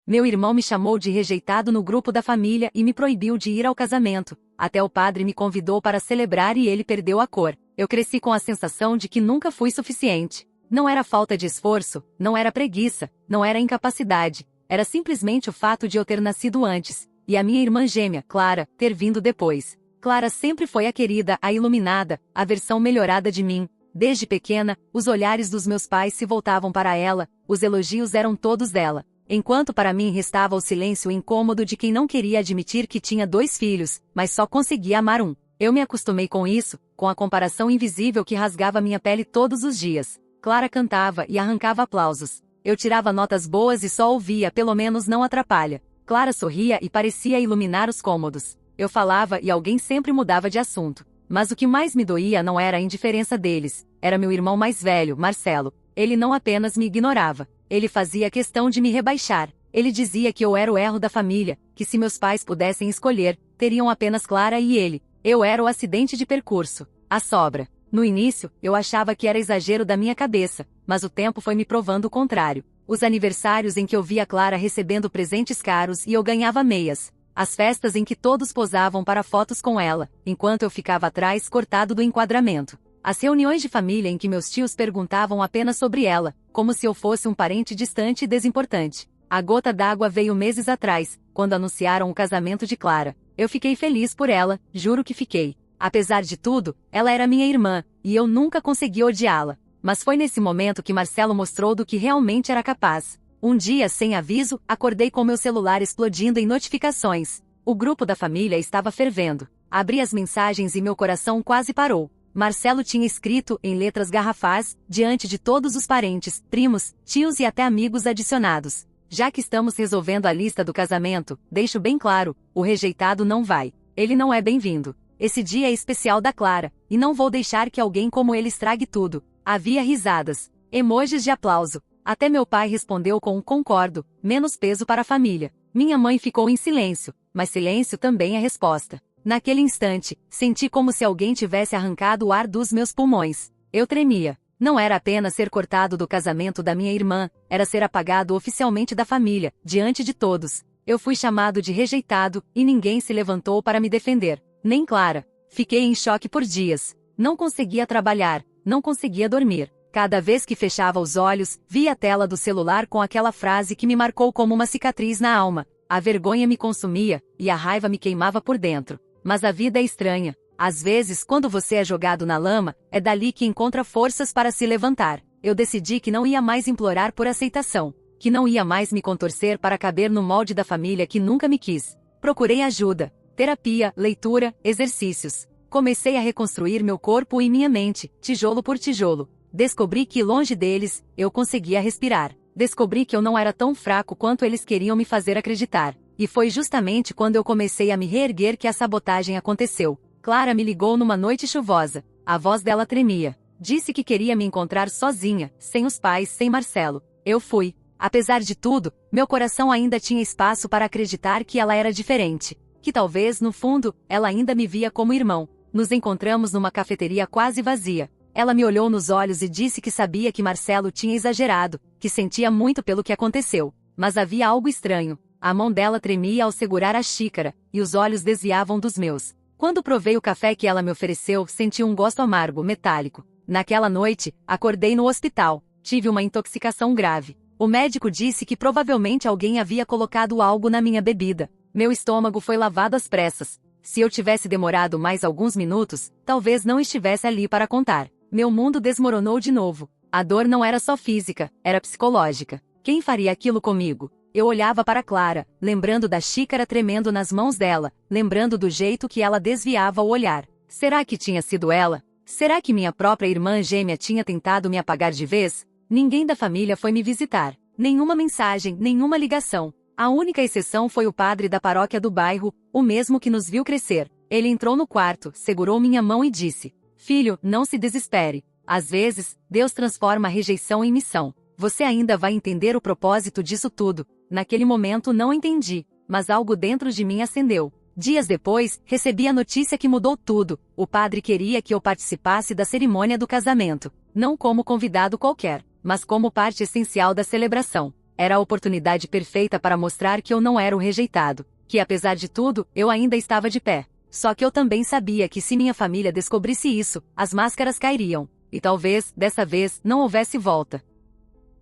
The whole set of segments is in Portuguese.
Meu irmão me chamou de rejeitado no grupo da família e me proibiu de ir ao casamento. Até o padre me convidou para celebrar e ele perdeu a cor. Eu cresci com a sensação de que nunca fui suficiente. Não era falta de esforço, não era preguiça, não era incapacidade. Era simplesmente o fato de eu ter nascido antes, e a minha irmã gêmea, Clara, ter vindo depois. Clara sempre foi a querida, a iluminada, a versão melhorada de mim. Desde pequena, os olhares dos meus pais se voltavam para ela, os elogios eram todos dela. Enquanto para mim restava o silêncio incômodo de quem não queria admitir que tinha 2 filhos, mas só conseguia amar um. Eu me acostumei com isso, com a comparação invisível que rasgava minha pele todos os dias. Clara cantava e arrancava aplausos. Eu tirava notas boas e só ouvia, pelo menos não atrapalha. Clara sorria e parecia iluminar os cômodos. Eu falava e alguém sempre mudava de assunto. Mas o que mais me doía não era a indiferença deles, era meu irmão mais velho, Marcelo. Ele não apenas me ignorava, ele fazia questão de me rebaixar. Ele dizia que eu era o erro da família, que se meus pais pudessem escolher, teriam apenas Clara e ele. Eu era o acidente de percurso, a sobra. No início, eu achava que era exagero da minha cabeça, mas o tempo foi me provando o contrário. Os aniversários em que eu via Clara recebendo presentes caros e eu ganhava meias. As festas em que todos posavam para fotos com ela, enquanto eu ficava atrás cortado do enquadramento. As reuniões de família em que meus tios perguntavam apenas sobre ela, como se eu fosse um parente distante e desimportante. A gota d'água veio meses atrás, quando anunciaram o casamento de Clara. Eu fiquei feliz por ela, juro que fiquei. Apesar de tudo, ela era minha irmã, e eu nunca consegui odiá-la. Mas foi nesse momento que Marcelo mostrou do que realmente era capaz. Um dia, sem aviso, acordei com meu celular explodindo em notificações. O grupo da família estava fervendo. Abri as mensagens e meu coração quase parou. Marcelo tinha escrito, em letras garrafais, diante de todos os parentes, primos, tios e até amigos adicionados. Já que estamos resolvendo a lista do casamento, deixo bem claro, o rejeitado não vai. Ele não é bem-vindo. Esse dia é especial da Clara, e não vou deixar que alguém como ele estrague tudo. Havia risadas, emojis de aplauso. Até meu pai respondeu com um concordo, menos peso para a família. Minha mãe ficou em silêncio, mas silêncio também é resposta. Naquele instante, senti como se alguém tivesse arrancado o ar dos meus pulmões. Eu tremia. Não era apenas ser cortado do casamento da minha irmã, era ser apagado oficialmente da família, diante de todos. Eu fui chamado de rejeitado, e ninguém se levantou para me defender. Nem Clara. Fiquei em choque por dias. Não conseguia trabalhar, não conseguia dormir. Cada vez que fechava os olhos, via a tela do celular com aquela frase que me marcou como uma cicatriz na alma. A vergonha me consumia, e a raiva me queimava por dentro. Mas a vida é estranha. Às vezes, quando você é jogado na lama, é dali que encontra forças para se levantar. Eu decidi que não ia mais implorar por aceitação. Que não ia mais me contorcer para caber no molde da família que nunca me quis. Procurei ajuda. Terapia, leitura, exercícios. Comecei a reconstruir meu corpo e minha mente, tijolo por tijolo. Descobri que, longe deles, eu conseguia respirar. Descobri que eu não era tão fraco quanto eles queriam me fazer acreditar. E foi justamente quando eu comecei a me reerguer que a sabotagem aconteceu. Clara me ligou numa noite chuvosa. A voz dela tremia. Disse que queria me encontrar sozinha, sem os pais, sem Marcelo. Eu fui. Apesar de tudo, meu coração ainda tinha espaço para acreditar que ela era diferente. Que talvez, no fundo, ela ainda me via como irmão. Nos encontramos numa cafeteria quase vazia. Ela me olhou nos olhos e disse que sabia que Marcelo tinha exagerado, que sentia muito pelo que aconteceu. Mas havia algo estranho. A mão dela tremia ao segurar a xícara, e os olhos desviavam dos meus. Quando provei o café que ela me ofereceu, senti um gosto amargo, metálico. Naquela noite, acordei no hospital. Tive uma intoxicação grave. O médico disse que provavelmente alguém havia colocado algo na minha bebida. Meu estômago foi lavado às pressas. Se eu tivesse demorado mais alguns minutos, talvez não estivesse ali para contar. Meu mundo desmoronou de novo. A dor não era só física, era psicológica. Quem faria aquilo comigo? Eu olhava para Clara, lembrando da xícara tremendo nas mãos dela, lembrando do jeito que ela desviava o olhar. Será que tinha sido ela? Será que minha própria irmã gêmea tinha tentado me apagar de vez? Ninguém da família foi me visitar. Nenhuma mensagem, nenhuma ligação. A única exceção foi o padre da paróquia do bairro, o mesmo que nos viu crescer. Ele entrou no quarto, segurou minha mão e disse: "Filho, não se desespere. Às vezes, Deus transforma a rejeição em missão. Você ainda vai entender o propósito disso tudo." Naquele momento não entendi, mas algo dentro de mim acendeu. Dias depois, recebi a notícia que mudou tudo. O padre queria que eu participasse da cerimônia do casamento. Não como convidado qualquer, mas como parte essencial da celebração. Era a oportunidade perfeita para mostrar que eu não era o rejeitado, que apesar de tudo, eu ainda estava de pé. Só que eu também sabia que se minha família descobrisse isso, as máscaras cairiam, e talvez, dessa vez, não houvesse volta.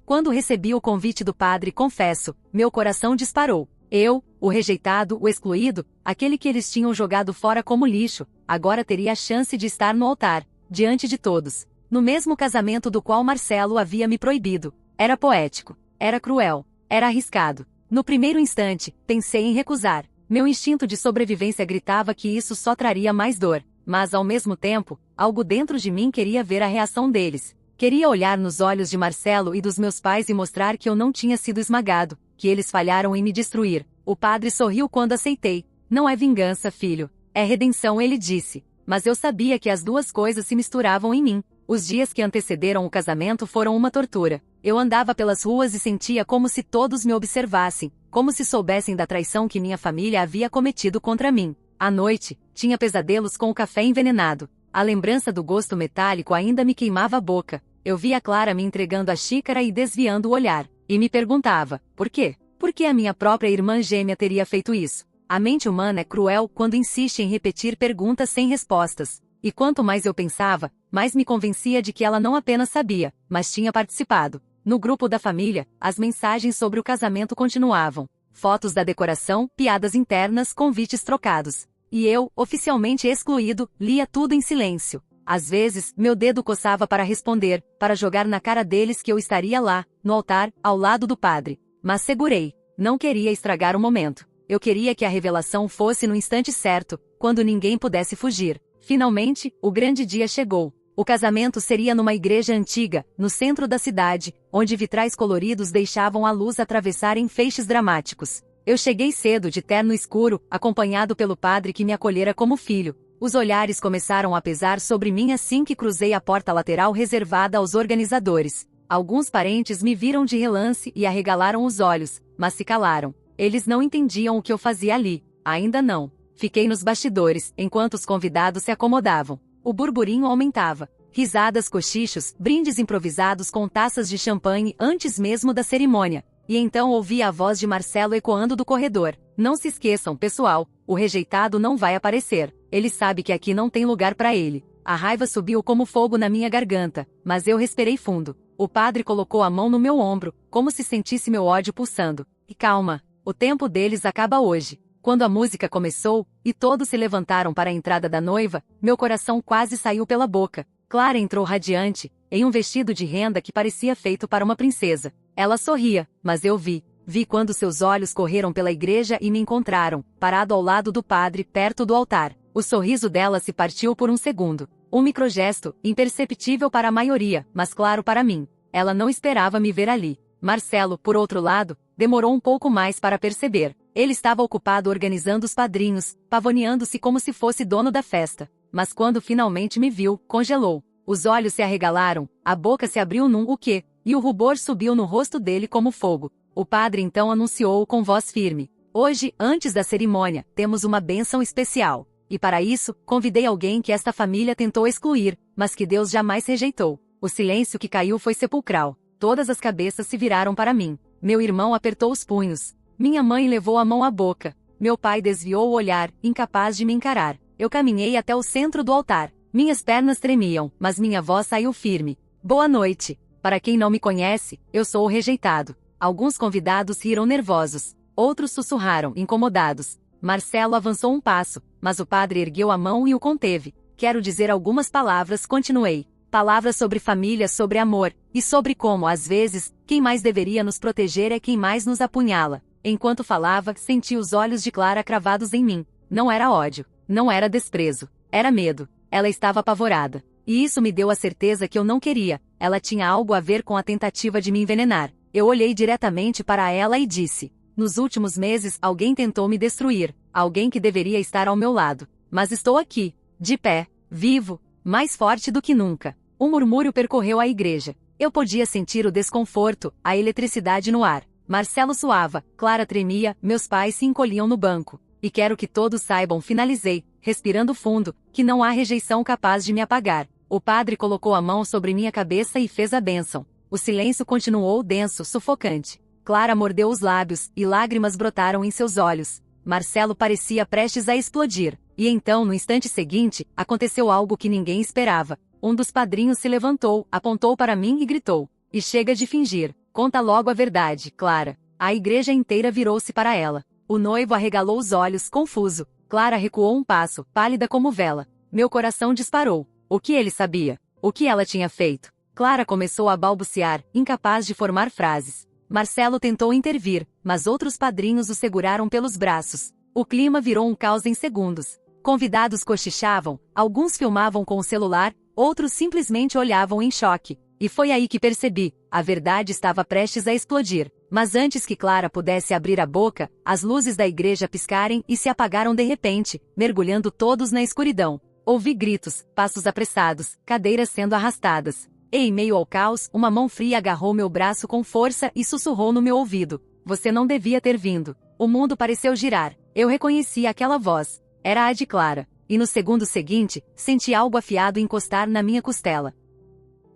Quando recebi o convite do padre, confesso, meu coração disparou. Eu, o rejeitado, o excluído, aquele que eles tinham jogado fora como lixo, agora teria a chance de estar no altar, diante de todos, no mesmo casamento do qual Marcelo havia me proibido. Era poético, era cruel, era arriscado. No primeiro instante, pensei em recusar. Meu instinto de sobrevivência gritava que isso só traria mais dor, mas ao mesmo tempo, algo dentro de mim queria ver a reação deles. Queria olhar nos olhos de Marcelo e dos meus pais e mostrar que eu não tinha sido esmagado, que eles falharam em me destruir. O padre sorriu quando aceitei. Não é vingança, filho. É redenção, ele disse. Mas eu sabia que as duas coisas se misturavam em mim. Os dias que antecederam o casamento foram uma tortura. Eu andava pelas ruas e sentia como se todos me observassem, como se soubessem da traição que minha família havia cometido contra mim. À noite, tinha pesadelos com o café envenenado. A lembrança do gosto metálico ainda me queimava a boca. Eu via Clara me entregando a xícara e desviando o olhar. E me perguntava, por quê? Por que a minha própria irmã gêmea teria feito isso? A mente humana é cruel quando insiste em repetir perguntas sem respostas. E quanto mais eu pensava, mais me convencia de que ela não apenas sabia, mas tinha participado. No grupo da família, as mensagens sobre o casamento continuavam. Fotos da decoração, piadas internas, convites trocados. E eu, oficialmente excluído, lia tudo em silêncio. Às vezes, meu dedo coçava para responder, para jogar na cara deles que eu estaria lá, no altar, ao lado do padre. Mas segurei. Não queria estragar o momento. Eu queria que a revelação fosse no instante certo, quando ninguém pudesse fugir. Finalmente, o grande dia chegou. O casamento seria numa igreja antiga, no centro da cidade, onde vitrais coloridos deixavam a luz atravessar em feixes dramáticos. Eu cheguei cedo de terno escuro, acompanhado pelo padre que me acolhera como filho. Os olhares começaram a pesar sobre mim assim que cruzei a porta lateral reservada aos organizadores. Alguns parentes me viram de relance e arregalaram os olhos, mas se calaram. Eles não entendiam o que eu fazia ali. Ainda não. Fiquei nos bastidores, enquanto os convidados se acomodavam. O burburinho aumentava. Risadas, cochichos, brindes improvisados com taças de champanhe antes mesmo da cerimônia. E então ouvi a voz de Marcelo ecoando do corredor. Não se esqueçam, pessoal, o rejeitado não vai aparecer. Ele sabe que aqui não tem lugar para ele. A raiva subiu como fogo na minha garganta, mas eu respirei fundo. O padre colocou a mão no meu ombro, como se sentisse meu ódio pulsando. E calma, o tempo deles acaba hoje. Quando a música começou, e todos se levantaram para a entrada da noiva, meu coração quase saiu pela boca. Clara entrou radiante, em um vestido de renda que parecia feito para uma princesa. Ela sorria, mas eu vi. Vi quando seus olhos correram pela igreja e me encontraram, parado ao lado do padre, perto do altar. O sorriso dela se partiu por um segundo. Um microgesto, imperceptível para a maioria, mas claro para mim. Ela não esperava me ver ali. Marcelo, por outro lado, demorou um pouco mais para perceber. Ele estava ocupado organizando os padrinhos, pavoneando-se como se fosse dono da festa. Mas quando finalmente me viu, congelou. Os olhos se arregalaram, a boca se abriu num o quê, e o rubor subiu no rosto dele como fogo. O padre então anunciou com voz firme. Hoje, antes da cerimônia, temos uma bênção especial. E para isso, convidei alguém que esta família tentou excluir, mas que Deus jamais rejeitou. O silêncio que caiu foi sepulcral. Todas as cabeças se viraram para mim. Meu irmão apertou os punhos. Minha mãe levou a mão à boca. Meu pai desviou o olhar, incapaz de me encarar. Eu caminhei até o centro do altar. Minhas pernas tremiam, mas minha voz saiu firme. Boa noite. Para quem não me conhece, eu sou o rejeitado. Alguns convidados riram nervosos. Outros sussurraram, incomodados. Marcelo avançou um passo, mas o padre ergueu a mão e o conteve. Quero dizer algumas palavras, continuei. Palavras sobre família, sobre amor, e sobre como, às vezes, quem mais deveria nos proteger é quem mais nos apunhala. Enquanto falava, senti os olhos de Clara cravados em mim. Não era ódio, não era desprezo, era medo. Ela estava apavorada. E isso me deu a certeza que eu não queria. Ela tinha algo a ver com a tentativa de me envenenar. Eu olhei diretamente para ela e disse: nos últimos meses, alguém tentou me destruir. Alguém que deveria estar ao meu lado. Mas estou aqui, de pé, vivo, mais forte do que nunca. Um murmúrio percorreu a igreja. Eu podia sentir o desconforto, a eletricidade no ar. Marcelo suava, Clara tremia, meus pais se encolhiam no banco. E quero que todos saibam, finalizei, respirando fundo, que não há rejeição capaz de me apagar. O padre colocou a mão sobre minha cabeça e fez a bênção. O silêncio continuou denso, sufocante. Clara mordeu os lábios, e lágrimas brotaram em seus olhos. Marcelo parecia prestes a explodir. E então, no instante seguinte, aconteceu algo que ninguém esperava. Um dos padrinhos se levantou, apontou para mim e gritou: "E chega de fingir. Conta logo a verdade, Clara." A igreja inteira virou-se para ela. O noivo arregalou os olhos, confuso. Clara recuou um passo, pálida como vela. Meu coração disparou. O que ele sabia? O que ela tinha feito? Clara começou a balbuciar, incapaz de formar frases. Marcelo tentou intervir, mas outros padrinhos o seguraram pelos braços. O clima virou um caos em segundos. Convidados cochichavam, alguns filmavam com o celular, outros simplesmente olhavam em choque. E foi aí que percebi, a verdade estava prestes a explodir. Mas antes que Clara pudesse abrir a boca, as luzes da igreja piscarem e se apagaram de repente, mergulhando todos na escuridão. Ouvi gritos, passos apressados, cadeiras sendo arrastadas. E em meio ao caos, uma mão fria agarrou meu braço com força e sussurrou no meu ouvido: "Você não devia ter vindo." O mundo pareceu girar. Eu reconheci aquela voz. Era a de Clara. E no segundo seguinte, senti algo afiado encostar na minha costela.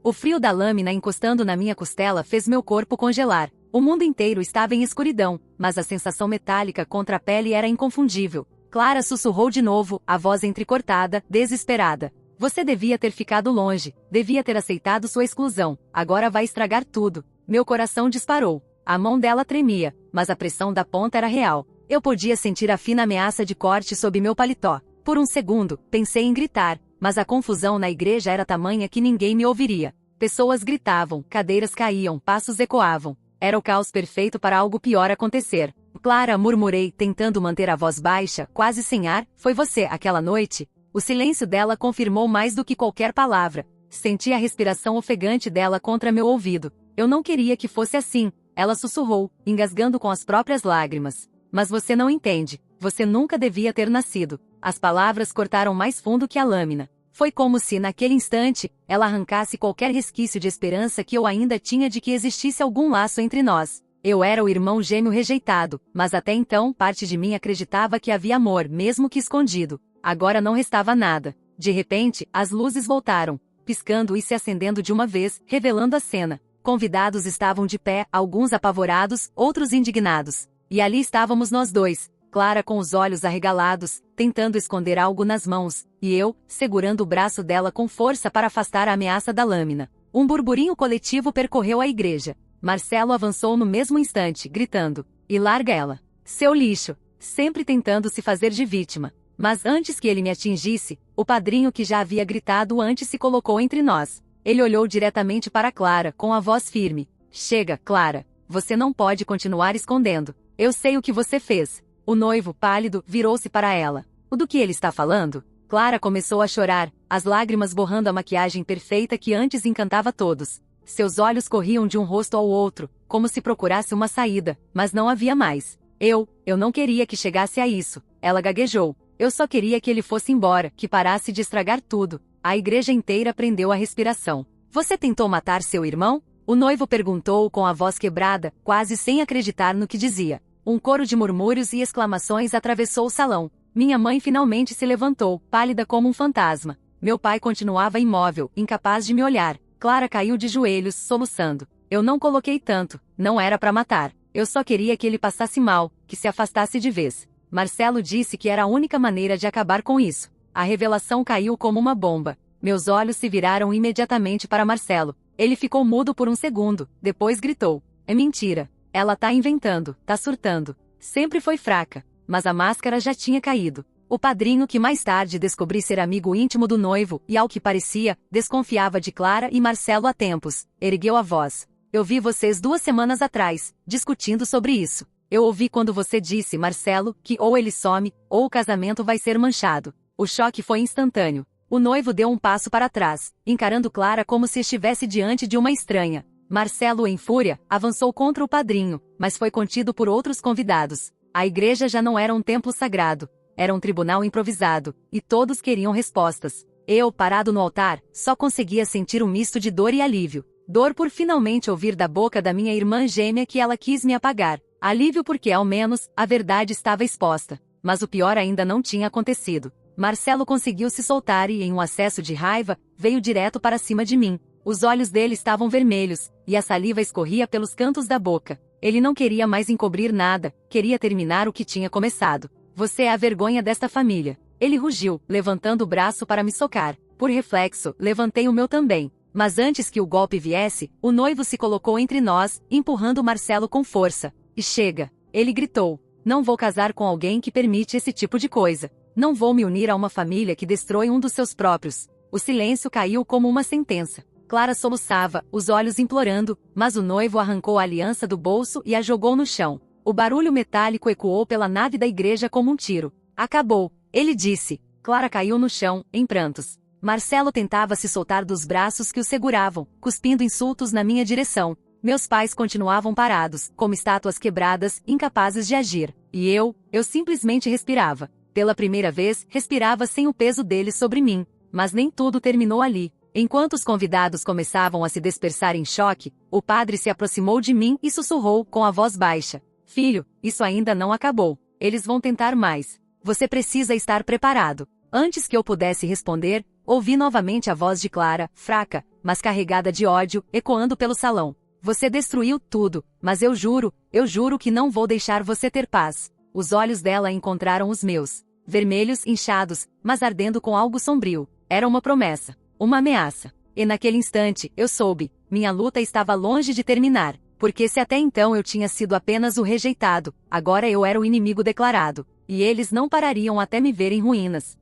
O frio da lâmina encostando na minha costela fez meu corpo congelar. O mundo inteiro estava em escuridão, mas a sensação metálica contra a pele era inconfundível. Clara sussurrou de novo, a voz entrecortada, desesperada: "Você devia ter ficado longe, devia ter aceitado sua exclusão, agora vai estragar tudo." Meu coração disparou. A mão dela tremia, mas a pressão da ponta era real. Eu podia sentir a fina ameaça de corte sob meu paletó. Por um segundo, pensei em gritar, mas a confusão na igreja era tamanha que ninguém me ouviria. Pessoas gritavam, cadeiras caíam, passos ecoavam. Era o caos perfeito para algo pior acontecer. "Clara", murmurei, tentando manter a voz baixa, quase sem ar, "foi você, aquela noite?" O silêncio dela confirmou mais do que qualquer palavra. Senti a respiração ofegante dela contra meu ouvido. "Eu não queria que fosse assim", ela sussurrou, engasgando com as próprias lágrimas. "Mas você não entende. Você nunca devia ter nascido." As palavras cortaram mais fundo que a lâmina. Foi como se, naquele instante, ela arrancasse qualquer resquício de esperança que eu ainda tinha de que existisse algum laço entre nós. Eu era o irmão gêmeo rejeitado, mas até então parte de mim acreditava que havia amor, mesmo que escondido. Agora não restava nada. De repente, as luzes voltaram, piscando e se acendendo de uma vez, revelando a cena. Convidados estavam de pé, alguns apavorados, outros indignados. E ali estávamos nós dois, Clara com os olhos arregalados, tentando esconder algo nas mãos, e eu, segurando o braço dela com força para afastar a ameaça da lâmina. Um burburinho coletivo percorreu a igreja. Marcelo avançou no mesmo instante, gritando: "E larga ela, seu lixo!" Sempre tentando se fazer de vítima. Mas antes que ele me atingisse, o padrinho que já havia gritado antes se colocou entre nós. Ele olhou diretamente para Clara, com a voz firme: "Chega, Clara. Você não pode continuar escondendo. Eu sei o que você fez." O noivo, pálido, virou-se para ela. "O do que ele está falando?" Clara começou a chorar, as lágrimas borrando a maquiagem perfeita que antes encantava todos. Seus olhos corriam de um rosto ao outro, como se procurasse uma saída, mas não havia mais. Eu não queria que chegasse a isso." Ela gaguejou. "Eu só queria que ele fosse embora, que parasse de estragar tudo." A igreja inteira prendeu a respiração. "Você tentou matar seu irmão?" O noivo perguntou com a voz quebrada, quase sem acreditar no que dizia. Um coro de murmúrios e exclamações atravessou o salão. Minha mãe finalmente se levantou, pálida como um fantasma. Meu pai continuava imóvel, incapaz de me olhar. Clara caiu de joelhos, soluçando. "Eu não coloquei tanto, não era para matar. Eu só queria que ele passasse mal, que se afastasse de vez." Marcelo disse que era a única maneira de acabar com isso. A revelação caiu como uma bomba. Meus olhos se viraram imediatamente para Marcelo. Ele ficou mudo por um segundo, depois gritou: "É mentira. Ela tá inventando, tá surtando." Sempre foi fraca, mas a máscara já tinha caído. O padrinho, que mais tarde descobri ser amigo íntimo do noivo, e ao que parecia, desconfiava de Clara e Marcelo há tempos, ergueu a voz: "Eu vi vocês 2 semanas atrás, discutindo sobre isso. Eu ouvi quando você disse, Marcelo, que ou ele some, ou o casamento vai ser manchado." O choque foi instantâneo. O noivo deu um passo para trás, encarando Clara como se estivesse diante de uma estranha. Marcelo, em fúria, avançou contra o padrinho, mas foi contido por outros convidados. A igreja já não era um templo sagrado. Era um tribunal improvisado, e todos queriam respostas. Eu, parado no altar, só conseguia sentir um misto de dor e alívio. Dor por finalmente ouvir da boca da minha irmã gêmea que ela quis me apagar. Alívio porque, ao menos, a verdade estava exposta. Mas o pior ainda não tinha acontecido. Marcelo conseguiu se soltar e, em um acesso de raiva, veio direto para cima de mim. Os olhos dele estavam vermelhos, e a saliva escorria pelos cantos da boca. Ele não queria mais encobrir nada, queria terminar o que tinha começado. Você é a vergonha desta família. Ele rugiu, levantando o braço para me socar. Por reflexo, levantei o meu também. Mas antes que o golpe viesse, o noivo se colocou entre nós, empurrando Marcelo com força. E chega! Ele gritou. Não vou casar com alguém que permite esse tipo de coisa. Não vou me unir a uma família que destrói um dos seus próprios. O silêncio caiu como uma sentença. Clara soluçava, os olhos implorando, mas o noivo arrancou a aliança do bolso e a jogou no chão. O barulho metálico ecoou pela nave da igreja como um tiro. Acabou, ele disse. Clara caiu no chão, em prantos. Marcelo tentava se soltar dos braços que o seguravam, cuspindo insultos na minha direção. Meus pais continuavam parados, como estátuas quebradas, incapazes de agir. E eu simplesmente respirava. Pela primeira vez, respirava sem o peso deles sobre mim. Mas nem tudo terminou ali. Enquanto os convidados começavam a se dispersar em choque, o padre se aproximou de mim e sussurrou com a voz baixa. Filho, isso ainda não acabou. Eles vão tentar mais. Você precisa estar preparado. Antes que eu pudesse responder, ouvi novamente a voz de Clara, fraca, mas carregada de ódio, ecoando pelo salão. Você destruiu tudo, mas eu juro que não vou deixar você ter paz. Os olhos dela encontraram os meus. Vermelhos, inchados, mas ardendo com algo sombrio. Era uma promessa. Uma ameaça. E naquele instante, eu soube, minha luta estava longe de terminar, porque se até então eu tinha sido apenas o rejeitado, agora eu era o inimigo declarado, e eles não parariam até me ver em ruínas.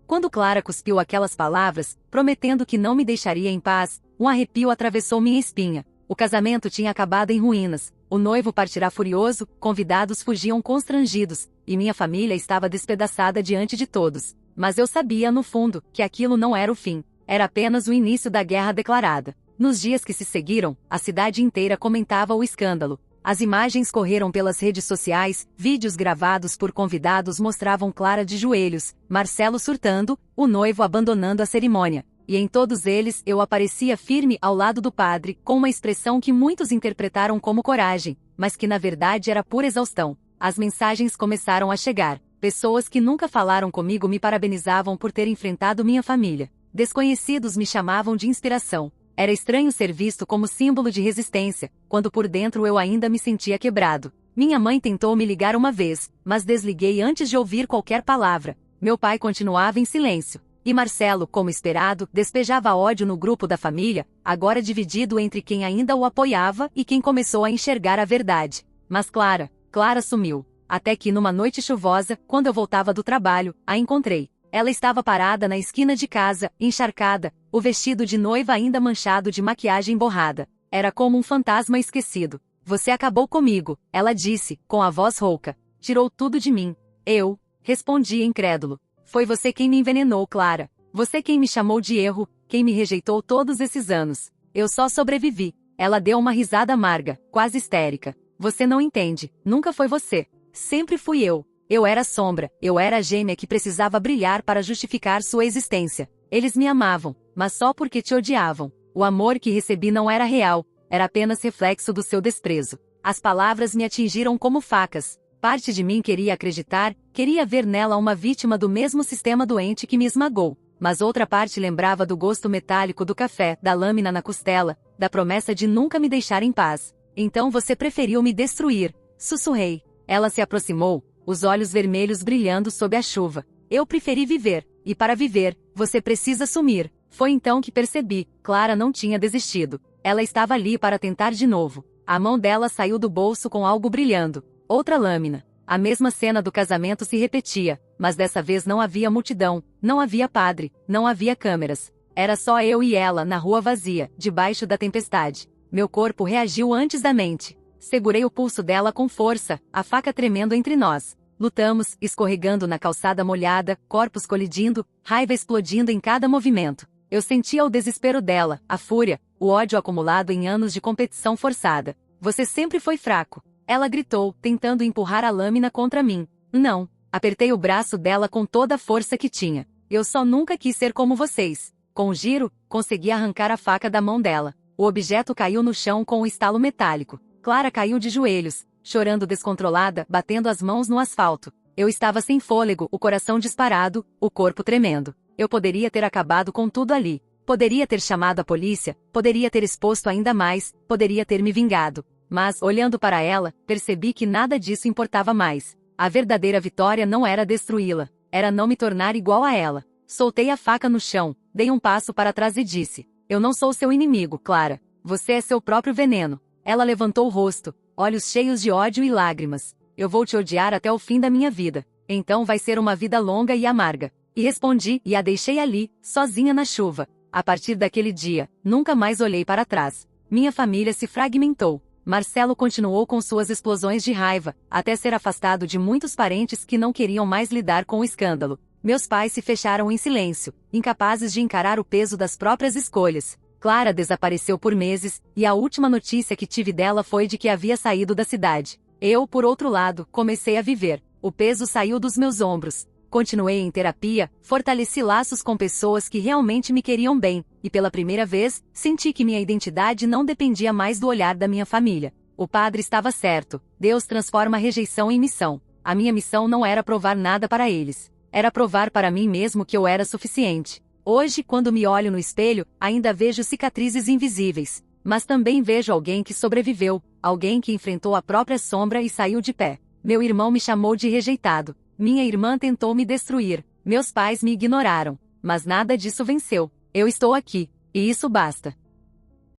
Quando Clara cuspiu aquelas palavras, prometendo que não me deixaria em paz, um arrepio atravessou minha espinha. O casamento tinha acabado em ruínas, o noivo partirá furioso, convidados fugiam constrangidos, e minha família estava despedaçada diante de todos. Mas eu sabia, no fundo, que aquilo não era o fim. Era apenas o início da guerra declarada. Nos dias que se seguiram, a cidade inteira comentava o escândalo. As imagens correram pelas redes sociais, vídeos gravados por convidados mostravam Clara de joelhos, Marcelo surtando, o noivo abandonando a cerimônia. E em todos eles eu aparecia firme ao lado do padre, com uma expressão que muitos interpretaram como coragem, mas que na verdade era pura exaustão. As mensagens começaram a chegar. Pessoas que nunca falaram comigo me parabenizavam por ter enfrentado minha família. Desconhecidos me chamavam de inspiração. Era estranho ser visto como símbolo de resistência, quando por dentro eu ainda me sentia quebrado. Minha mãe tentou me ligar uma vez, mas desliguei antes de ouvir qualquer palavra. Meu pai continuava em silêncio. E Marcelo, como esperado, despejava ódio no grupo da família, agora dividido entre quem ainda o apoiava e quem começou a enxergar a verdade. Mas Clara sumiu. Até que numa noite chuvosa, quando eu voltava do trabalho, a encontrei. Ela estava parada na esquina de casa, encharcada, o vestido de noiva ainda manchado de maquiagem borrada. Era como um fantasma esquecido. Você acabou comigo, ela disse, com a voz rouca. Tirou tudo de mim. Eu respondi incrédulo. Foi você quem me envenenou, Clara. Você quem me chamou de erro, quem me rejeitou todos esses anos. Eu só sobrevivi. Ela deu uma risada amarga, quase histérica. Você não entende, nunca foi você. Sempre fui eu. Eu era a sombra, eu era a gêmea que precisava brilhar para justificar sua existência. Eles me amavam, mas só porque te odiavam. O amor que recebi não era real, era apenas reflexo do seu desprezo. As palavras me atingiram como facas. Parte de mim queria acreditar, queria ver nela uma vítima do mesmo sistema doente que me esmagou. Mas outra parte lembrava do gosto metálico do café, da lâmina na costela, da promessa de nunca me deixar em paz. Então você preferiu me destruir, sussurrei. Ela se aproximou, os olhos vermelhos brilhando sob a chuva. Eu preferi viver, e para viver, você precisa sumir. Foi então que percebi, Clara não tinha desistido. Ela estava ali para tentar de novo. A mão dela saiu do bolso com algo brilhando. Outra lâmina. A mesma cena do casamento se repetia, mas dessa vez não havia multidão, não havia padre, não havia câmeras. Era só eu e ela na rua vazia, debaixo da tempestade. Meu corpo reagiu antes da mente. Segurei o pulso dela com força, a faca tremendo entre nós. Lutamos, escorregando na calçada molhada, corpos colidindo, raiva explodindo em cada movimento. Eu sentia o desespero dela, a fúria, o ódio acumulado em anos de competição forçada. Você sempre foi fraco. Ela gritou, tentando empurrar a lâmina contra mim. Não. Apertei o braço dela com toda a força que tinha. Eu só nunca quis ser como vocês. Com um giro, consegui arrancar a faca da mão dela. O objeto caiu no chão com um estalo metálico. Clara caiu de joelhos, chorando descontrolada, batendo as mãos no asfalto. Eu estava sem fôlego, o coração disparado, o corpo tremendo. Eu poderia ter acabado com tudo ali. Poderia ter chamado a polícia, poderia ter exposto ainda mais, poderia ter me vingado. Mas, olhando para ela, percebi que nada disso importava mais. A verdadeira vitória não era destruí-la, era não me tornar igual a ela. Soltei a faca no chão, dei um passo para trás e disse: eu não sou seu inimigo, Clara. Você é seu próprio veneno. Ela levantou o rosto, olhos cheios de ódio e lágrimas. Eu vou te odiar até o fim da minha vida. Então vai ser uma vida longa e amarga. E respondi, e a deixei ali, sozinha na chuva. A partir daquele dia, nunca mais olhei para trás. Minha família se fragmentou. Marcelo continuou com suas explosões de raiva, até ser afastado de muitos parentes que não queriam mais lidar com o escândalo. Meus pais se fecharam em silêncio, incapazes de encarar o peso das próprias escolhas. Clara desapareceu por meses, e a última notícia que tive dela foi de que havia saído da cidade. Eu, por outro lado, comecei a viver. O peso saiu dos meus ombros. Continuei em terapia, fortaleci laços com pessoas que realmente me queriam bem, e pela primeira vez, senti que minha identidade não dependia mais do olhar da minha família. O padre estava certo. Deus transforma a rejeição em missão. A minha missão não era provar nada para eles. Era provar para mim mesmo que eu era suficiente. Hoje, quando me olho no espelho, ainda vejo cicatrizes invisíveis. Mas também vejo alguém que sobreviveu, alguém que enfrentou a própria sombra e saiu de pé. Meu irmão me chamou de rejeitado. Minha irmã tentou me destruir. Meus pais me ignoraram. Mas nada disso venceu. Eu estou aqui. E isso basta.